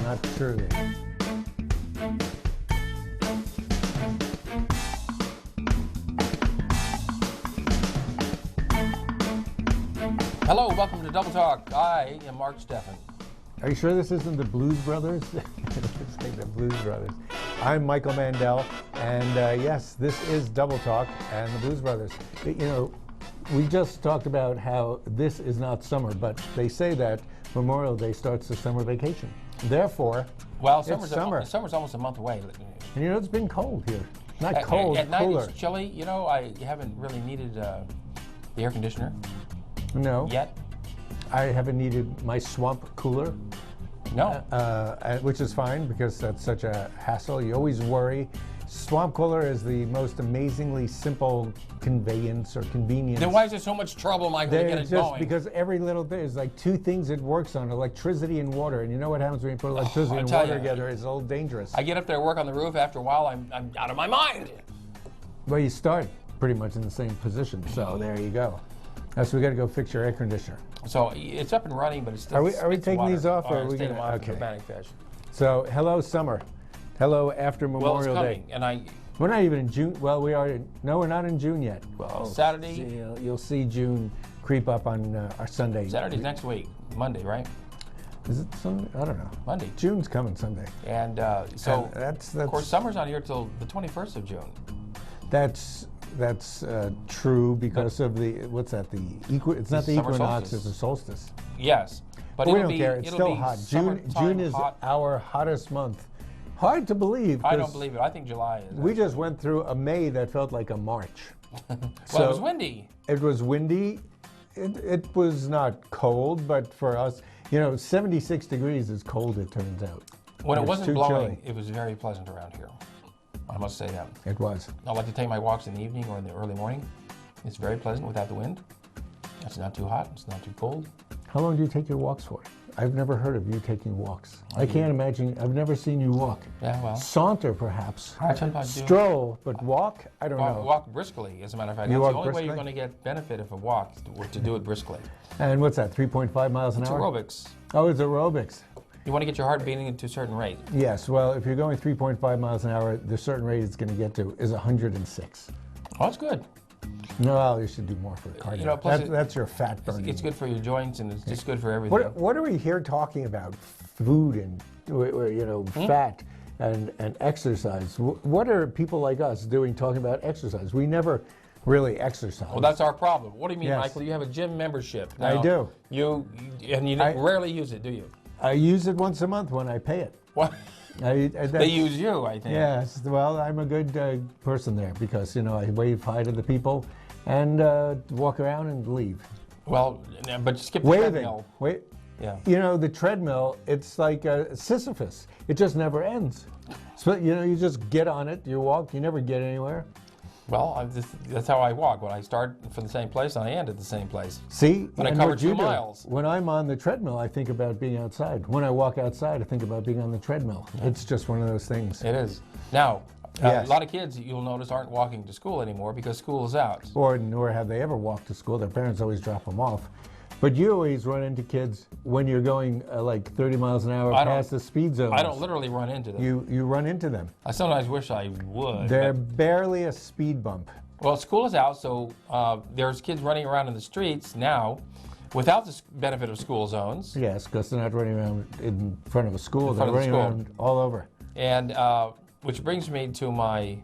not truly. Hello, welcome to Double Talk. I am Mark Steffen. Are you sure this isn't the Blues Brothers? It's like the Blues Brothers. I'm Michael Mandel, and yes, this is Double Talk and the Blues Brothers. You know, we just talked about how this is not summer, but they say that Memorial Day starts the summer vacation. Therefore, Well, it's summer. Summer's almost a month away. And you know, it's been cold here. Not cold, at night cooler. it's chilly. You know, I haven't really needed the air conditioner No. yet. I haven't needed my swamp cooler. No. Which is fine because that's such a hassle. You always worry. Swamp cooler is the most amazingly simple conveyance or convenience. Then why is there so much trouble, Michael, to get it just going? because every little thing is like two things it works on: electricity and water. And you know what happens when you put electricity and water together? It's a little dangerous. I get up there, work on the roof. After a while, I'm out of my mind. Well, you start pretty much in the same position. So there you go. So we got to go fix your air conditioner. So it's up and running, but it's still. Are we taking water. these off, or are we going going to? Okay. Dramatic fashion. So hello summer, hello after Memorial Well, it's coming, Day. and We're not even in June. Well, we are. No, we're not in June yet. Well, Saturday. You'll see June creep up on our Sunday. Saturday's next week, Monday, right? Is it Sunday? I don't know. Monday. June's coming Sunday. And so, that's of course, summer's not here till the 21st of June. That's true because of the what's that? It's not the equinox. Solstice. It's the solstice. Yes, but we don't care. It's it'll still be hot. June is hot. our hottest month. Hard to believe. I don't believe it. I think July is. We just went through a May that felt like a March. Well, it was windy. It was windy. It was not cold, but for us, 76 degrees is cold, it turns out. When it wasn't blowing, chilly. it was very pleasant around here. I must say that. It was. I like to take my walks in the evening or in the early morning. It's very pleasant without the wind. It's not too hot. It's not too cold. How long do you take your walks for? I've never heard of you taking walks. I can't imagine. I've never seen you walk. Yeah, well. Saunter, perhaps. I sometimes do. Stroll, but walk? I don't know. Walk briskly, as a matter of fact. You That's walk the only way briskly? you're going to get benefit of a walk, to do it briskly. And what's that, 3.5 miles an It's hour? aerobics. Oh, it's aerobics. You want to get your heart beating at a certain rate. Yes, well, if you're going 3.5 miles an hour, the certain rate it's going to get to is 106. Oh, that's good. No, you should do more for cardio. Plus that's your fat burning. It's good for your joints, and it's just good for everything. What are we here talking about? Food and fat and exercise. What are people like us doing talking about exercise? We never really exercise. Well, that's our problem. What do you mean, Yes. Michael? You have a gym membership. I do. You rarely use it, do you? I use it once a month when I pay it. What? They They use you, I think. Yes, well, I'm a good person there because, I wave hi to the people and walk around and leave. Well, but skip the Waving. treadmill. Wait. Yeah. The treadmill, it's like Sisyphus. It just never ends. So, you just get on it, you walk, you never get anywhere. Well, that's how I walk. When I start from the same place, and I end at the same place. See? But I and cover what you 2 do, miles. When I'm on the treadmill, I think about being outside. When I walk outside, I think about being on the treadmill. It's just one of those things. It is. Now, Yes. a lot of kids, you'll notice, aren't walking to school anymore because school is out. Nor have they ever walked to school. Their parents always drop them off. But you always run into kids when you're going like 30 miles an hour past the speed zone. I don't literally run into them. You run into them. I sometimes wish I would. They're but- barely a speed bump. Well, school is out, so there's kids running around in the streets now without the benefit of school zones. Yes, because they're not running around in front of a school. In They're front of the running school. around all over. And which brings me to my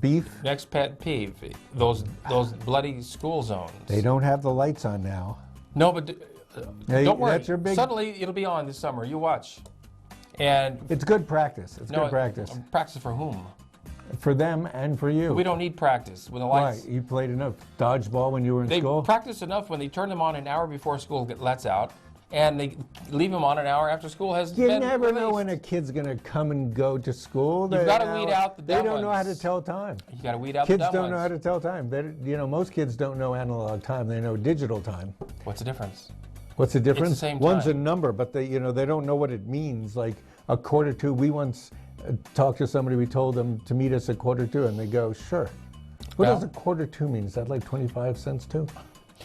Beef? next pet peeve, those bloody school zones. They don't have the lights on now. No, but don't worry. That's your big... Suddenly it'll be on this summer. You watch. And It's good practice. It's good practice. Practice for whom? For them and for you. We don't need practice when the Why? lights. You played enough dodgeball when you were in They school? practice enough when they turn them on an hour before school lets out, and they leave them on an hour after school has You been never know released. when a kid's going to come and go to school. You've got to weed out the They dumb don't know how to ones. tell time. You got to weed out Kids the dumb don't know how ones. to tell time. Most kids don't know analog time. They know digital time. What's the difference? What's the difference? It's the same One's a time. number, but they don't know what it means. Like a quarter to. We once talked to somebody. We told them to meet us at quarter to, and they go, "Sure." What does a quarter to mean? Is that like 25 cents too?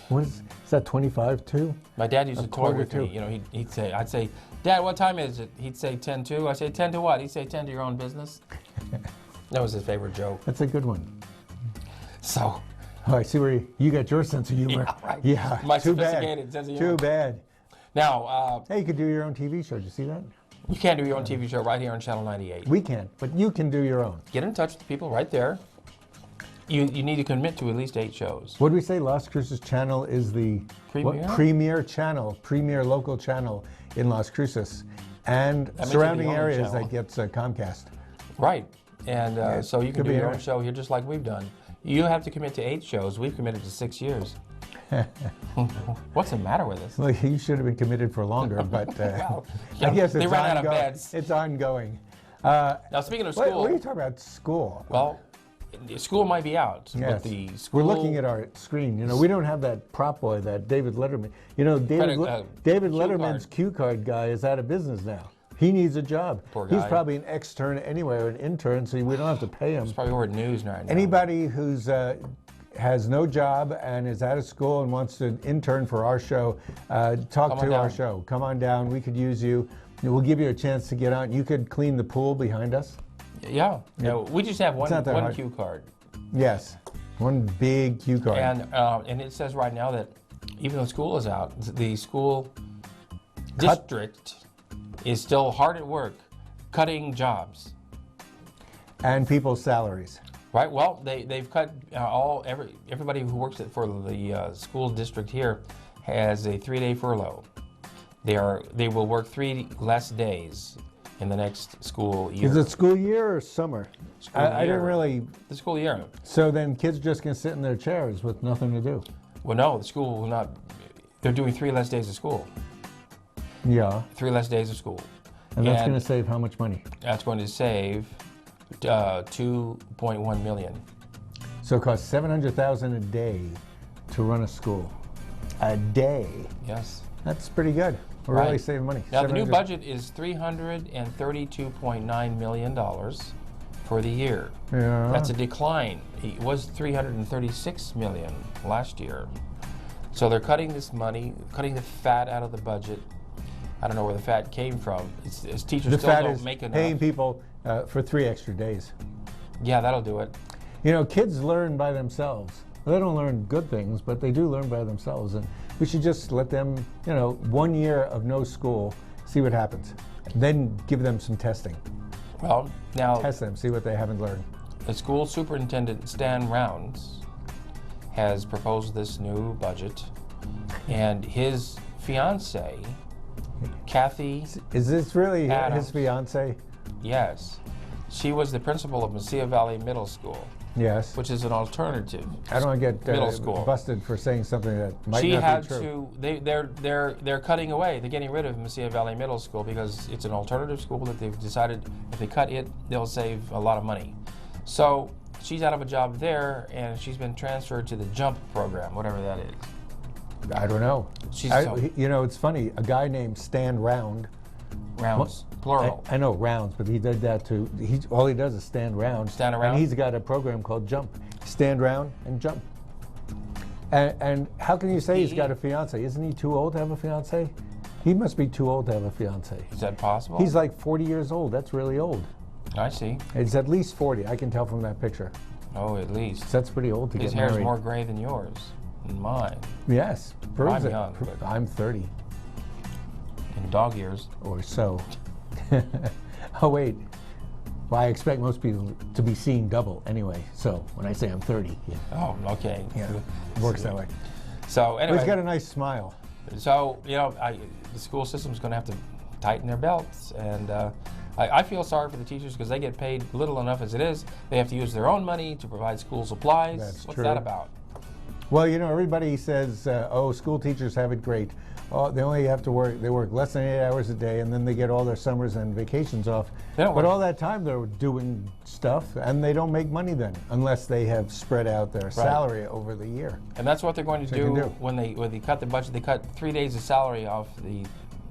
What is that 25 too? My dad used to toy with quarter me. to. I'd say, Dad, what time is it? He'd say 10 to. I say 10 to what? He'd say 10 to your own business. That was his favorite joke. That's a good one. So. Oh, I see where you got your sense of humor. Yeah, right. Yeah, My too bad. sophisticated sense of humor. Too bad. Now, Hey, you could do your own TV show. Did you see that? you can do your own TV show right here on Channel 98. We can, but you can do your own. Get in touch with the people right there. You need to commit to at least 8 shows. What did we say? Las Cruces Channel is the Premier? premier channel, premier local channel in Las Cruces and That makes it surrounding the only areas channel. that gets Comcast. Right. And so you can could do be your anywhere. own show here just like we've done. You have to commit to 8 shows. We've committed to 6 years. What's the matter with us? Well, you should have been committed for longer, but Well, I guess they it's ran out of ongoing. beds. It's ongoing. Now, speaking of school, What are you talking about? School. well, school might be out, Yes. but the school... We're looking at our screen. You know, we don't have that prop boy, that David Letterman. You know, David Cue Letterman's card. cue card guy is out of business now. He needs a job. Poor He's guy. probably an extern anyway, or an intern, so we don't have to pay him. It's probably over news right now. Anybody who's has no job and is out of school and wants to intern for our show, talk on to our down. show. Come on down. We could use you. We'll give you a chance to get on. You could clean the pool behind us. Yeah. No, we just have one not that hard. cue card. Yes, one big cue card. And it says right now that even though school is out, the school district is still hard at work cutting jobs. And people's salaries. Right. Well, they've cut everybody who works for the school district here has a 3-day furlough. They will work 3 less days in the next school year. Is it school year or summer? I didn't year. really. The school year. So then kids just can sit in their chairs with nothing to do. Well, no, the school will not. They're doing 3 less days of school. Yeah. 3 less days of school. And that's going to save how much money? That's going to save $2.1 million. So it costs $700,000 a day to run a school. A day. Yes. That's pretty good. We're Right. really saving money. Now the new 700 budget is $332.9 million for the year. Yeah. That's a decline. It was $336 million last year. So they're cutting this money, cutting the fat out of the budget. I don't know where the fat came from. It's teachers The still fat don't is make enough. paying people for 3 extra days. Yeah, that'll do it. You know, kids learn by themselves. They don't learn good things, but they do learn by themselves. And we should just let them, 1 year of no school, see what happens. Then give them some testing. Well, now Test them, see what they haven't learned. the school superintendent, Stan Rounds, has proposed this new budget, and his fiance, Kathy, Is this really Adams. his fiance? yes, she was the principal of Mesilla Valley Middle School, Yes. which is an alternative. I don't want to get middle school. busted for saying something that might She not had be true. they're cutting away. They're getting rid of Mesilla Valley Middle School because it's an alternative school that they've decided if they cut it, they'll save a lot of money. So she's out of a job there, and she's been transferred to the JUMP program, whatever that is. I don't know. She's It's funny. A guy named Stan Round. Rounds, plural. I know Rounds, but he did that too. All he does is stand around. Stand around? And he's got a program called Jump. Stand around and jump. And how can you say he's got a fiance? Isn't he too old to have a fiance? He must be too old to have a fiance. Is that possible? He's like 40 years old. That's really old. I see. It's at least 40. I can tell from that picture. Oh, at least. That's pretty old to His get hair's married. more gray than yours and mine. Yes. proves I'm it. young, but- I'm 30 In dog years. or so. Oh, wait. Well, I expect most people to be seeing double anyway. So when I say I'm 30, yeah, Oh, okay. it works that way. So But anyway, he's got a nice smile. so the school system's going to have to tighten their belts, and I feel sorry for the teachers because they get paid little enough as it is. They have to use their own money to provide school supplies. That's What's true. that about? Well, everybody says, oh, school teachers have it great. Oh, they only have to work, they work less than 8 hours a day, and then they get all their summers and vacations off. They don't But work. all that time they're doing stuff, and they don't make money then, unless they have spread out their salary over the year. And that's what they're going to They can do do. when they cut the budget. They cut 3 days of salary off the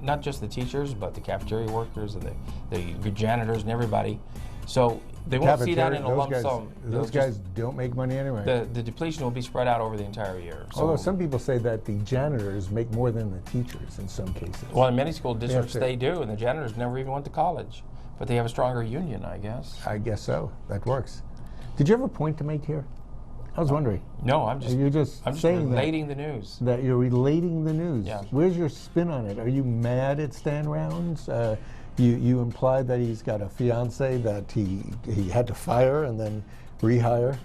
not just the teachers, but the cafeteria workers and the janitors and everybody. So they won't see that in a lump sum. Those guys don't make money anyway. The depletion will be spread out over the entire year. So, although some people say that the janitors make more than the teachers in some cases. well, in many school districts they do, and the janitors never even went to college. But they have a stronger union, I guess. I guess so. That works. Did you have a point to make here? I was wondering. No, I'm just saying relating the news. That you're relating the news. Yeah. Where's your spin on it? Are you mad at Stan Rounds? You implied that he's got a fiance that he had to fire and then rehire.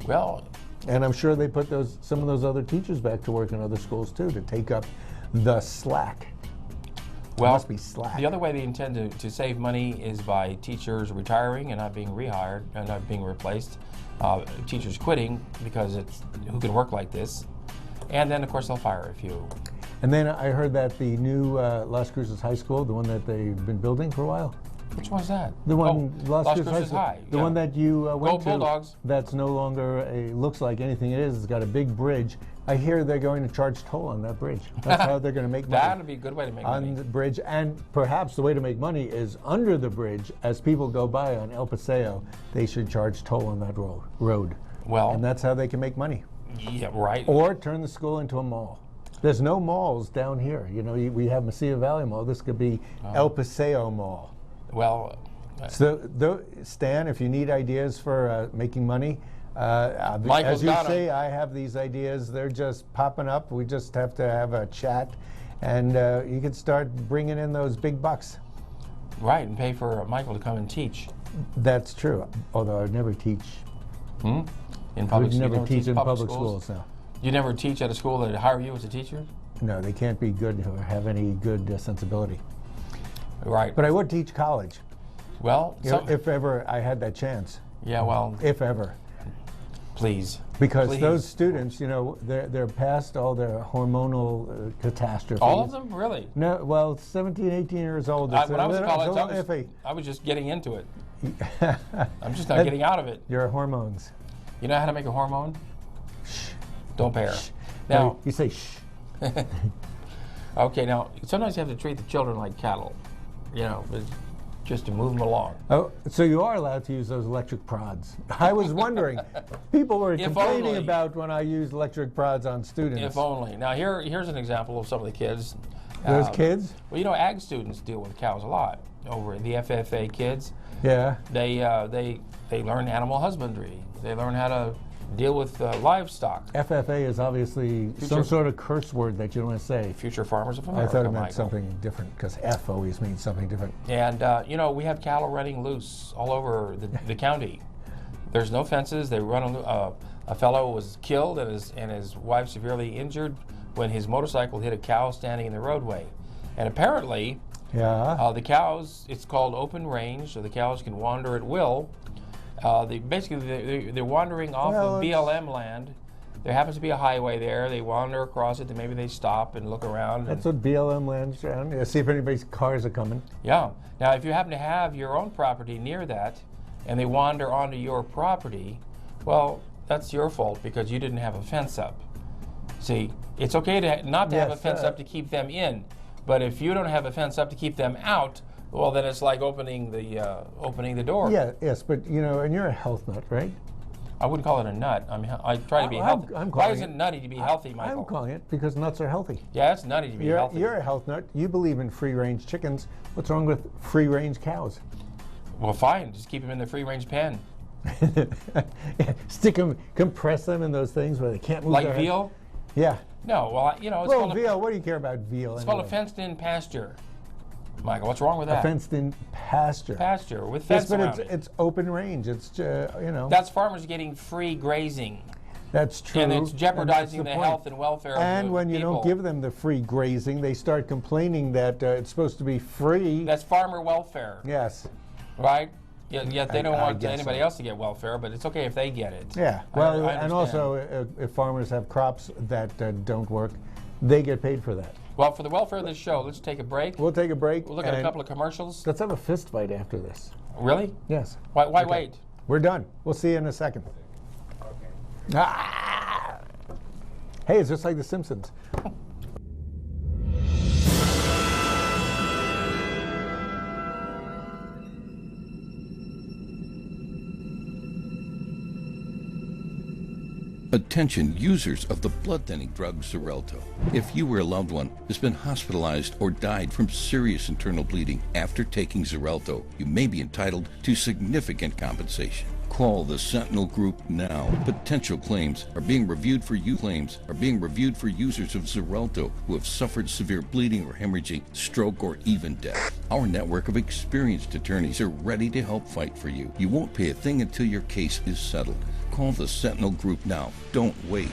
Well, and I'm sure they put some of those other teachers back to work in other schools too to take up the slack. well, it must be slack. The other way they intend to save money is by teachers retiring and not being rehired and not being replaced. Teachers quitting because it's who can work like this, and then of course they'll fire a few. And then I heard that the new Las Cruces High School, the one that they've been building for a while. Which one's that? The one, Las Cruces High. The one that you went to. Bulldogs. That's no longer looks like anything it is. It's got a big bridge. I hear they're going to charge toll on that bridge. That's how they're going to make money. That would be a good way to make money. On the bridge, and perhaps the way to make money is under the bridge. As people go by on El Paseo, they should charge toll on that road. Well, and that's how they can make money. Yeah, right. Or turn the school into a mall. There's no malls down here. You know, we have Mesilla Valley Mall. This could be El Paseo Mall. Well, so Stan, if you need ideas for making money, as you say, I have these ideas. They're just popping up. We just have to have a chat, and you can start bringing in those big bucks. Right, and pay for Michael to come and teach. That's true. Although I'd never teach. In public schools. We'd never teach in public schools. No. You never teach at a school that hire you as a teacher? No, they can't be good or have any good sensibility. Right. But I would teach college. Well, if ever I had that chance. Yeah, well. If ever. Please. Because those students, you know, they're past all their hormonal catastrophes. All of them? Really? No, well, 17, 18 years old. When I was in college, I was just getting into it. I'm just not getting out of it. Your hormones. You know how to make a hormone? Shh. Don't pair. Shh. Now, you say shh. Okay, now, sometimes you have to treat the children like cattle, you know, just to move them along. Oh, so you are allowed to use those electric prods. I was wondering. People were complaining about when I used electric prods on students. If only. Now, here's an example of some of the kids. Those kids? Well, you know, ag students deal with cows a lot. Over the FFA kids. Yeah. They learn animal husbandry. They learn how to deal with livestock. FFA is obviously some sort of curse word that you don't want to say. Future Farmers of America. I thought it meant something different because F always means something different. And you know, we have cattle running loose all over the county. There's no fences. They run. A fellow was killed and his wife severely injured when his motorcycle hit a cow standing in the roadway. And apparently, the cows. It's called open range, so the cows can wander at will. They're wandering off of BLM land. There happens to be a highway there. They wander across it, and maybe they stop and look around. That's what BLM land's around. Yeah, see if anybody's cars are coming. Yeah. Now, if you happen to have your own property near that, and they wander onto your property, well, that's your fault because you didn't have a fence up. See, it's okay not to have a fence up to keep them in, but if you don't have a fence up to keep them out, well, then it's like opening the door. Yeah, yes, but you know, and you're a health nut, right? I wouldn't call it a nut. I mean, I try to be healthy. Why is it nutty to be healthy, Michael? I'm calling it because nuts are healthy. Yeah, it's nutty to be healthy. You're a health nut. You believe in free-range chickens. What's wrong with free-range cows? Well, fine. Just keep them in the free-range pen. Stick them, compress them in those things where they can't move. Like veal? Yeah. No, well, you know, it's called veal. What do you care about veal? It's called a fenced-in pasture. Michael, what's wrong with that? A fenced-in pasture. Pasture with fence around it. It's open range. It's you know. That's farmers getting free grazing. That's true. And it's jeopardizing the health and welfare of the people. And when you don't give them the free grazing, they start complaining that it's supposed to be free. That's farmer welfare. Yes. Right? Yet they don't want anybody else to get welfare, but it's okay if they get it. Yeah. Well, and also if farmers have crops that don't work, they get paid for that. Well, for the welfare of this show, let's take a break. We'll take a break. We'll look at a couple of commercials. Let's have a fist fight after this. Really? Yes. Why wait? We're done. We'll see you in a second. Okay. Ah! Hey, it's just like The Simpsons. Attention users of the blood-thinning drug Xarelto. If you or a loved one has been hospitalized or died from serious internal bleeding after taking Xarelto, you may be entitled to significant compensation. Call the Sentinel Group now. Potential claims are being reviewed for users of Xarelto who have suffered severe bleeding or hemorrhaging, stroke, or even death. Our network of experienced attorneys are ready to help fight for you. You won't pay a thing until your case is settled. Call the Sentinel Group now. Don't wait.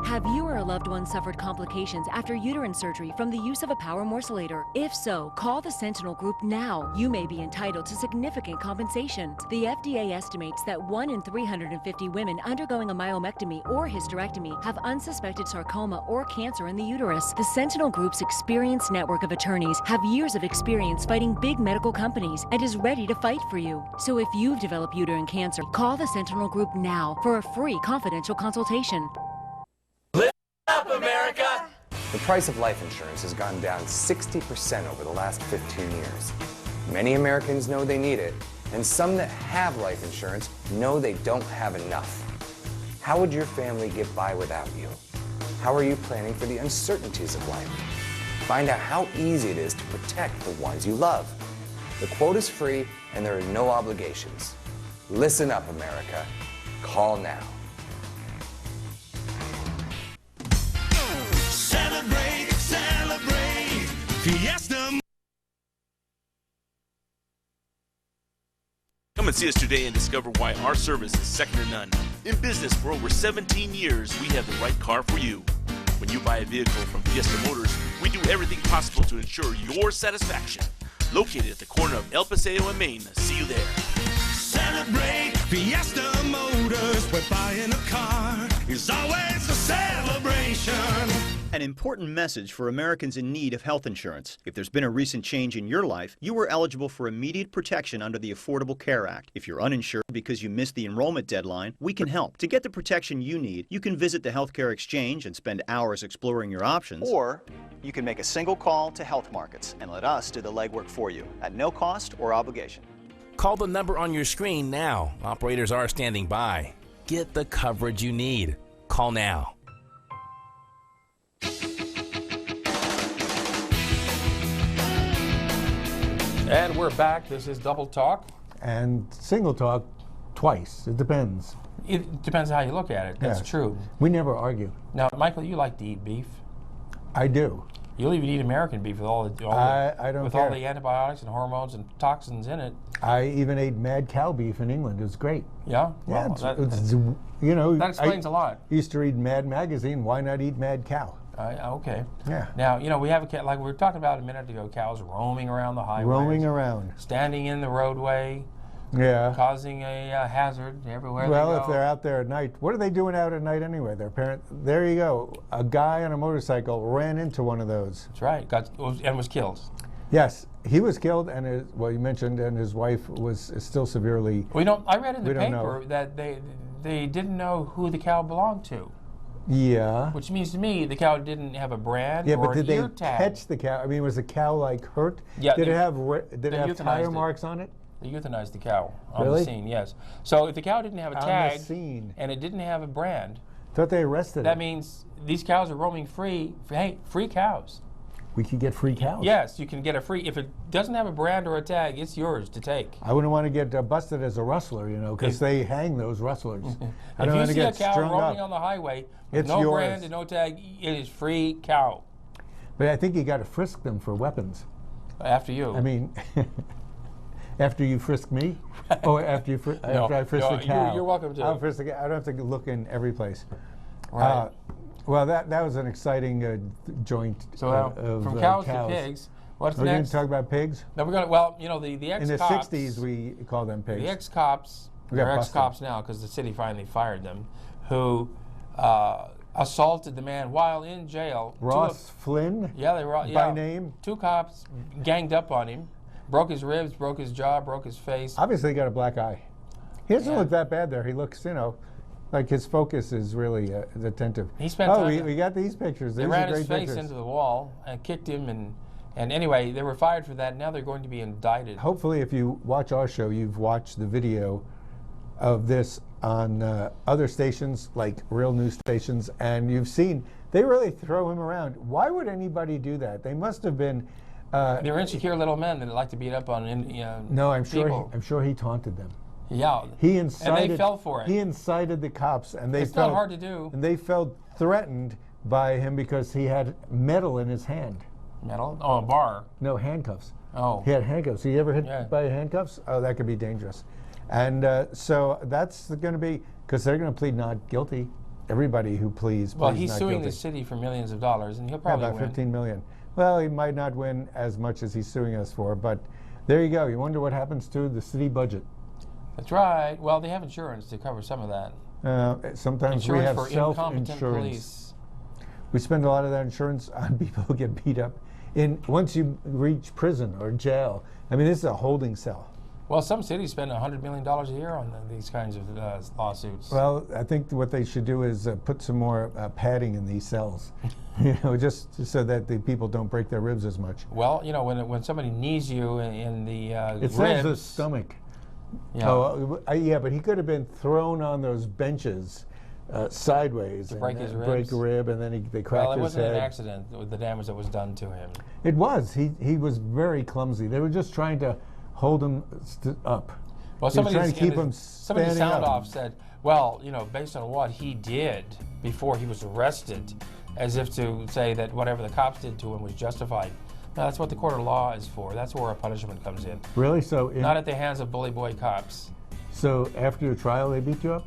Have you or a loved one suffered complications after uterine surgery from the use of a power morcellator? If so, call the Sentinel Group now. You may be entitled to significant compensation. The FDA estimates that 1 in 350 women undergoing a myomectomy or hysterectomy have unsuspected sarcoma or cancer in the uterus. The Sentinel Group's experienced network of attorneys have years of experience fighting big medical companies and is ready to fight for you. So if you've developed uterine cancer, call the Sentinel Group now for a free confidential consultation. America! The price of life insurance has gone down 60% over the last 15 years. Many Americans know they need it, and some that have life insurance know they don't have enough. How would your family get by without you? How are you planning for the uncertainties of life? Find out how easy it is to protect the ones you love. The quote is free, and there are no obligations. Listen up, America. Call now. Celebrate, celebrate, Fiesta. Come and see us today and discover why our service is second to none. In business for over 17 years, we have the right car for you. When you buy a vehicle from Fiesta Motors, we do everything possible to ensure your satisfaction. Located at the corner of El Paseo and Main. See you there. Celebrate, Fiesta Motors, where buying a car is always a celebration. An important message for Americans in need of health insurance. If there's been a recent change in your life, you are eligible for immediate protection under the Affordable Care Act. If you're uninsured because you missed the enrollment deadline, we can help. To get the protection you need, you can visit the Healthcare Exchange and spend hours exploring your options. Or you can make a single call to Health Markets and let us do the legwork for you at no cost or obligation. Call the number on your screen now. Operators are standing by. Get the coverage you need. Call now. And we're back. This is Double Talk. And single talk twice. It depends. It depends how you look at it. That's true. We never argue. Now, Michael, you like to eat beef. I do. You'll even eat American beef with all the antibiotics and hormones and toxins in it. I even ate mad cow beef in England. It was great. Yeah? Yeah, Well, that explains a lot. Used to read Mad Magazine. Why not eat mad cow? Okay. Yeah. Now, we have like we were talking about a minute ago, cows roaming around the highway. Roaming around. Standing in the roadway. Yeah. Causing a hazard everywhere well, they go. If they're out there at night, what are they doing out at night anyway? There you go. A guy on a motorcycle ran into one of those. That's right. And was killed. Yes, he was killed, and you mentioned, and his wife was still severely. I read in the paper that they didn't know who the cow belonged to. Yeah. Which means to me the cow didn't have a brand or but an did ear they tag. catch the cow? I mean, was the cow hurt? Yeah. Did it have tire marks on it? They euthanized the cow on the scene, yes. So if the cow didn't have a tag and it didn't have a brand, thought they arrested it. That means these cows are roaming free. Hey, free cows. We could get free cows. Yes, you can get a free. If it doesn't have a brand or a tag, it's yours to take. I wouldn't want to get busted as a rustler, because they hang those rustlers. I don't if you want see a cow roaming on the highway with no brand and no tag, it is free cow. But I think you got to frisk them for weapons. After you. I mean, after you frisk me, or after I frisk the cow. You're welcome to. I'll frisk the cow. I don't have to look in every place. Right. Well, that was an exciting joint. So from cows to pigs. What's next? We're going to talk about pigs. No, we're going to. Well, the ex-cops. In the '60s, we called them pigs. The ex-cops. They're ex-cops now because the city finally fired them. Who assaulted the man while in jail. Ross Flynn. Yeah, they were. By name. 2 cops ganged up on him, broke his ribs, broke his jaw, broke his face. Obviously, he got a black eye. He doesn't look that bad there. He looks, like his focus is really attentive. He spent time. We got these pictures. They ran his face into the wall and kicked him, and anyway, they were fired for that. Now they're going to be indicted. Hopefully, if you watch our show, you've watched the video of this on other stations, like real news stations, and you've seen they really throw him around. Why would anybody do that? They must have been. They're insecure little men that like to beat up on No, I'm people. sure he taunted them. Yeah, He incited, and they fell for it. He incited the cops, and they It's felt not hard to do. And they felt threatened by him because he had metal in his hand. Metal? Oh, a bar. No, handcuffs. Oh. He had handcuffs. You ever hit Yeah. by handcuffs? Oh, that could be dangerous. And so that's going to be, because they're going to plead not guilty. Everybody who pleads Well, pleads he's not suing guilty. the city for millions of dollars, and he'll Yeah, probably about win. 15 million. Well, he might not win as much as he's suing us for, but there you go. You wonder what happens to the city budget. That's right. Well, they have insurance to cover some of that. Sometimes we Insurance have for incompetent self-insurance. police. We spend a lot of that insurance on people who get beat up. Once you reach prison or jail, I mean, this is a holding cell. Well, some cities spend $100 million a year on these kinds of lawsuits. Well, I think what they should do is put some more padding in these cells, just so that the people don't break their ribs as much. Well, when somebody knees you in the It ribs, says the stomach. Yeah. Oh, yeah, but he could have been thrown on those benches sideways and break his break ribs. a rib, and then they cracked well, it his wasn't head. an accident with the damage that was done to him. It was. He was very clumsy. They were just trying to hold him up. Well, They were trying to keep him somebody standing sound up. off said, well, based on what he did before he was arrested, as if to say that whatever the cops did to him was justified. No, that's what the court of law is for. That's where a punishment comes in. Really? So Not at the hands of bully boy cops. So after your trial, they beat you up?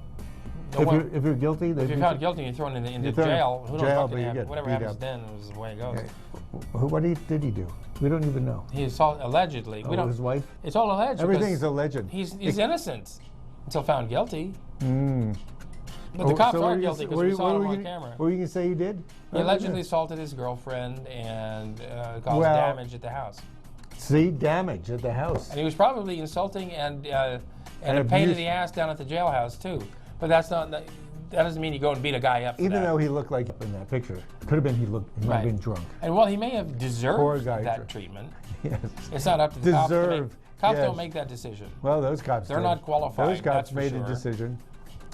No, If you're guilty, they if you're beat found you? guilty, you're thrown into You're thrown jail. Who knows jail, what but can you happen? get Whatever beat happens up. then is the way it goes. Okay. What did he do? We don't even know. He assaulted allegedly. We don't. His wife? It's all alleged. Everything's because alleged. He's innocent until found guilty. Mm. But the cops so what are you guilty gonna- because we saw what him were on you- camera. What were you going to say he did? He allegedly assaulted his girlfriend and caused Well- damage at the house. See, damage at the house. And he was probably insulting and a pain in abuse- the ass down at the jailhouse too. But that's not. That doesn't mean you go and beat a guy up. For Even that. though he looked like in that picture. Could have been he might have Right. been drunk. And well, he may have Poor deserved guy that drunk. treatment. Yes. It's not up to the cops to make. Deserve, Cops yes. don't make that decision. Well, those cops They're did. not qualified, Those cops that's for made sure. a decision.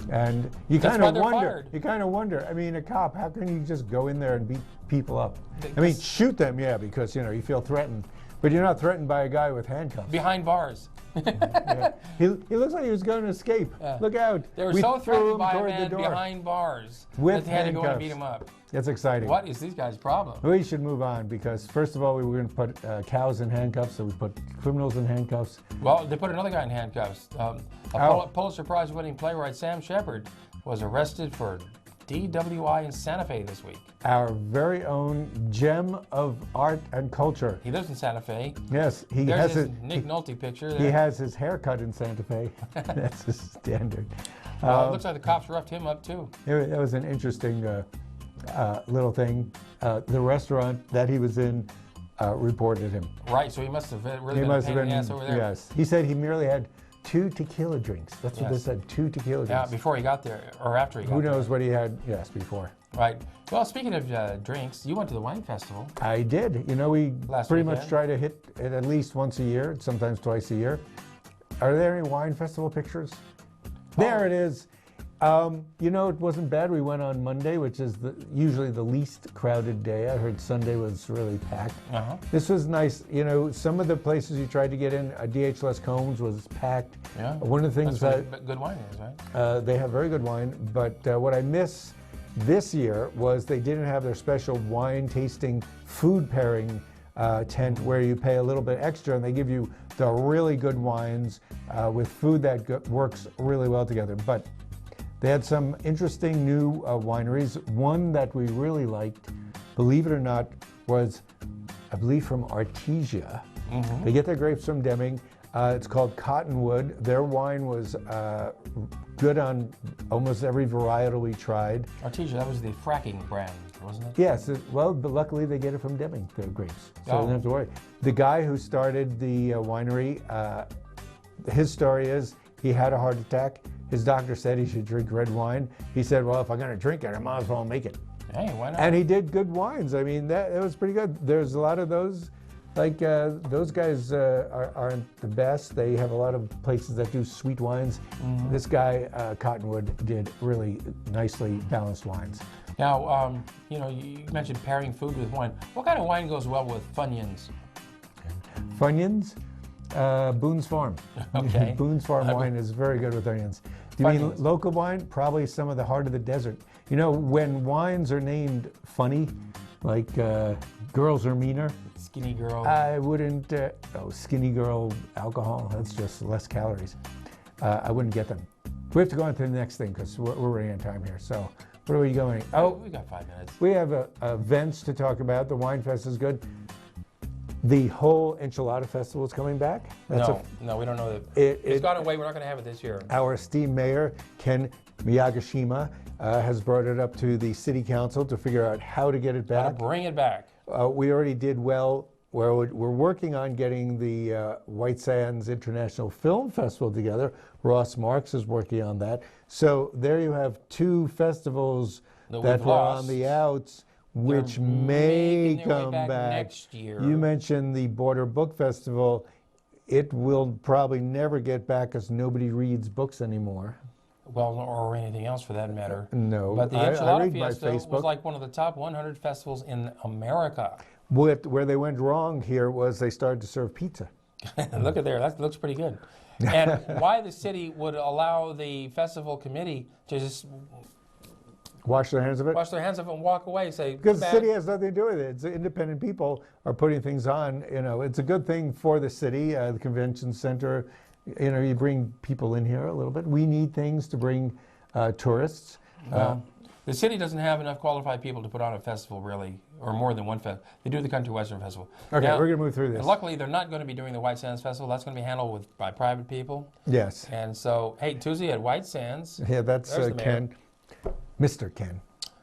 And you That's kind why of they're wonder. fired. You kind of wonder. I mean, a cop, how can you just go in there and beat people up? I mean, shoot them, yeah, because you feel threatened. But you're not threatened by a guy with handcuffs. Behind bars. Yeah. He looks like he was going to escape. Look out. They were We so threw threatened him by a toward man the door. behind bars With that they had to go and handcuffs. beat him up. That's exciting. What is these guys' problem? We should move on because, first of all, we were going to put cows in handcuffs, so we put criminals in handcuffs. Well, they put another guy in handcuffs. Oh. Pulitzer Prize-winning playwright Sam Shepard was arrested for DWI in Santa Fe this week. Our very own gem of art and culture. He lives in Santa Fe. Yes, he There's has his it. Nick Nolte picture there. He has his haircut in Santa Fe. That's his standard. It looks like the cops roughed him up too. It was an interesting little thing. The restaurant that he was in reported him. Right, so he must have really He been must a have pain in been. the ass over there. Yes, he said he merely had 2 tequila drinks. That's what they Yes. said. 2 tequila Yeah, drinks. before he got there, or after he got Who there. knows what he had? Yes, before. Right. Well, speaking of drinks, you went to the wine festival. I did. We Last pretty much weekend. try to hit it at least once a year, sometimes twice a year. Are there any wine festival pictures? There it is. It wasn't bad. We went on Monday, which is usually the least crowded day. I heard Sunday was really packed. Uh-huh. This was nice. Some of the places you tried to get in, DH Combs was packed. Yeah. One of the things That's where good wine is, right? they have very good wine, but what I miss this year was they didn't have their special wine tasting food pairing tent where you pay a little bit extra and they give you the really good wines with food that works really well together. But they had some interesting new wineries. One that we really liked, believe it or not, was, I believe, from Artesia. Mm-hmm. They get their grapes from Deming. It's called Cottonwood. Their wine was good on almost every varietal we tried. Artesia, that was the fracking brand, wasn't it? Yes, but luckily they get it from Deming, the grapes, so they Oh. don't have to worry. The guy who started the winery, his story is he had a heart attack. His doctor said he should drink red wine. He said, well, if I'm going to drink it, I might as well make it. Hey, why not? And he did good wines. I mean, it was pretty good. There's a lot of those Like those guys aren't the best. They have a lot of places that do sweet wines. This guy, Cottonwood, did really nicely balanced wines. Now, you know, you mentioned pairing food with wine. What kind of wine goes well with Funyuns? Funyuns? Boone's Farm. Okay. Boone's Farm wine is very good with onions. Do you mean local wine? Probably some of the Heart of the Desert. You know, when wines are named funny, like Girls Are Meaner. Skinny Girl. I wouldn't, Skinny Girl alcohol, that's just less calories. I wouldn't get them. We have to go on to the next thing because we're running out of time here. So, where are we going? Oh, we got 5 minutes. We have events to talk about. The Wine Fest is good. The whole Enchilada Festival is coming back. No, we don't know that. It's gone away. We're not going to have it this year. Our esteemed mayor, Ken Miyagishima, has brought it up to the city council to figure out how to get it back. How to bring it back. We already did well. We're working on getting the White Sands International Film Festival together. Ross Marks is working on that. So there you have 2 festivals that were on the outs, which may come back next year. You mentioned the Border Book Festival. It will probably never get back because nobody reads books anymore. Well, or anything else for that matter. No, but the I Enchilada read my Fiesta Facebook. was like one of the top 100 festivals in America. Where they went wrong here was they started to serve pizza. Look at there, that looks pretty good. And why the city would allow the festival committee to just wash their hands of it? Wash their hands of it and walk away. Say because the city has nothing to do with it. It's independent people are putting things on. You know, it's a good thing for the city, the convention center. You know, you bring people in here a little bit. We need things to bring tourists. Well, the city doesn't have enough qualified people to put on a festival, really, or more than one festival. They do the Country Western Festival. Okay, now, we're going to move through this. Luckily, they're not going to be doing the White Sands Festival. That's going to be handled by private people. Yes. And so, hey, Tuesday at White Sands. Yeah, that's Ken, Mr. Ken.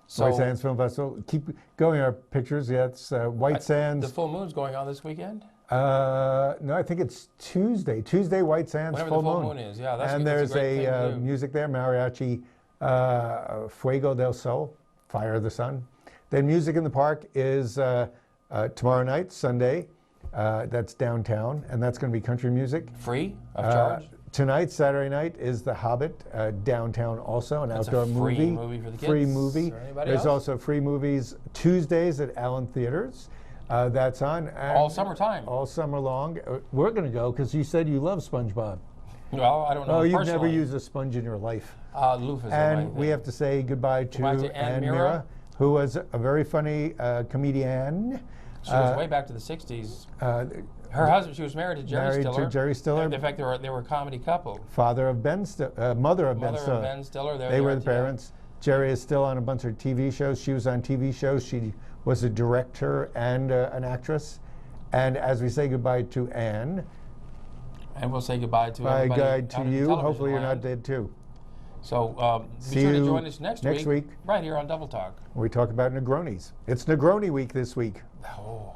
So, White Sands Film Festival. Keep going, our pictures. Yeah, it's White Sands. The full moon's going on this weekend? No, I think it's Tuesday. Tuesday, White Sands, Whenever full the full moon. moon is, yeah. That's and that's there's a great thing to do. Music there, mariachi, Fuego del Sol, Fire of the Sun. Then music in the park is tomorrow night, Sunday. That's downtown, and that's going to be country music. Free of charge? Tonight, Saturday night, is The Hobbit, downtown also, an outdoor movie. movie. Movie for the kids. Free movie. There's else? also free movies Tuesdays at Allen Theaters. That's on. All summertime. All summer long. We're going to go because you said you love SpongeBob. Well, I don't know. Oh, you've personally. never used a sponge in your life. Loofahs. And we have to say goodbye to Ann Mira, who was a very funny comedian. She was way back to the 60s. Her husband, she was married to Jerry Stiller. In fact, they were a comedy couple. Mother of Ben Stiller. Mother of Ben Stiller. They were the parents. Jerry is still on a bunch of TV shows. She was on TV shows. She was a director and an actress. And as we say goodbye to Ann. And we'll say goodbye to everybody. Goodbye to you. Hopefully you're not dead too. So be sure to join us next week. Right here on Double Talk. We talk about Negronis. It's Negroni week this week. Oh.